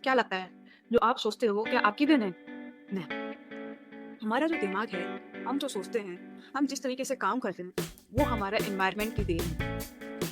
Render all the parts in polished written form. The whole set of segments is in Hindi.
क्या लगता है, जो आप सोचते हो वो क्या आपकी देन है? नहीं, हमारा जो दिमाग है, हम जो सोचते हैं, हम जिस तरीके से काम करते हैं, वो हमारा एनवायरनमेंट की देन है।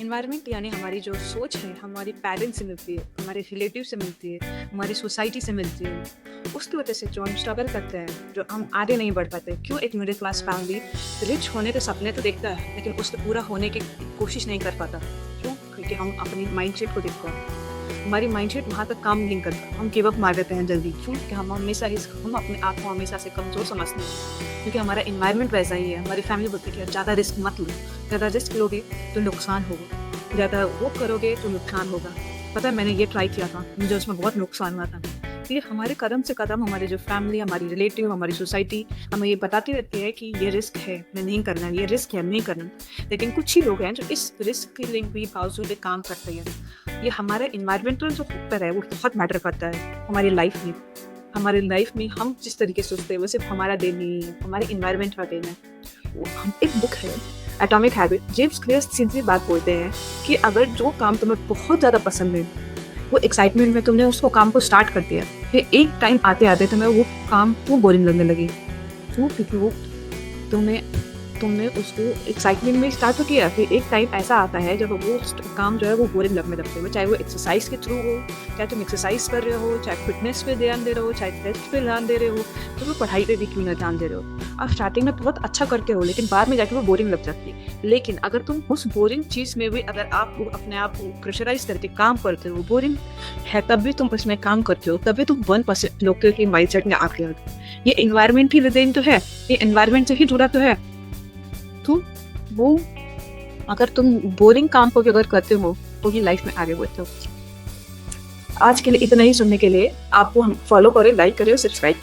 एनवायरनमेंट यानी हमारी जो सोच है, हमारे पेरेंट्स से मिलती है, हमारे रिलेटिव से मिलती है, हमारी सोसाइटी से मिलती है। उसकी वजह से जो हम स्ट्रगल करते हैं, जो हम आगे नहीं बढ़ पाते। क्यों एक मिडिल क्लास फैमिली रिच होने के सपने तो देखता है, लेकिन उसके पूरा होने की कोशिश नहीं कर पाता। क्यों? क्योंकि हम अपनी माइंडसेट को देखते हैं। हमारी माइंडसेट वहाँ तक काम नहीं करता, हम गिव अप मार देते हैं जल्दी। क्यों? कि हम अपने आप को हमेशा से कमज़ोर समझते हैं, क्योंकि हमारा एनवायरनमेंट वैसा ही है। हमारी फैमिली बोलती है कि ज़्यादा रिस्क मत लो, ज़्यादा रिस्क लोगे तो नुकसान होगा, ज़्यादा वो करोगे तो नुकसान होगा। पता है मैंने ये ट्राई किया था, मुझे उसमें बहुत नुकसान हुआ था। तो ये हमारे कदम से कदम हमारी जो फैमिली, हमारी रिलेटिव, हमारी सोसाइटी हमें ये बताती रहती है कि ये रिस्क है, मैं नहीं करना, ये रिस्क है, नहीं करना। लेकिन कुछ ही लोग हैं जो इस रिस्क के लिए भी बावजूद भी काम करते हैं। ये हमारे एनवायरमेंटल जो फैक्टर है वो बहुत मैटर करता है हमारी लाइफ में। हमारी लाइफ में हम जिस तरीके से सोचते हैं वो सिर्फ हमारा देन नहीं है, हमारे एनवायरमेंट का देन है। एक बुक है एटॉमिक हैबिट, जेम्स क्लियर सीधी बात बोलते हैं कि अगर जो काम तुम्हें बहुत ज़्यादा पसंद है, वो एक्साइटमेंट में तुमने उसको काम को स्टार्ट कर दिया, फिर एक टाइम आते आते तुम्हें वो काम क्यों बोरिंग लगने लगी? क्यों? क्योंकि वो तुमने तुमने उसको एक्साइटमेंट में स्टार्ट तो किया, फिर एक टाइम ऐसा आता है जब वो काम जो है वो बोरिंग लगने लगते हैं। चाहे वो एक्सरसाइज के थ्रू हो, चाहे तुम एक्सरसाइज कर रहे हो, चाहे फिटनेस पे ध्यान दे रहे हो, चाहे टेस्ट पे ध्यान दे रहे हो, तो वो पढ़ाई पे भी क्यों ना ध्यान दे रहे हो। आप स्टार्टिंग में बहुत अच्छा करते हो, लेकिन बाद में जाके वो बोरिंग लग जाती है। लेकिन अगर तुम उस बोरिंग चीज़ में भी अगर आप अपने आप को प्रेशराइज करके काम करते हो, बोरिंग है तब भी तुम उसमें काम करते हो, तभी तुम 1% लोगों के माइंडसेट में आके हो। ये एनवायरमेंट ही देन तो है, ये एनवायरमेंट से ही जुड़ा तो है। तो वो अगर तुम बोरिंग काम को भी अगर करते हो तो ही लाइफ में आगे बढ़ते हो। आज के लिए इतना ही सुनने के लिए आपको हम फॉलो करें, लाइक करें और सब्सक्राइब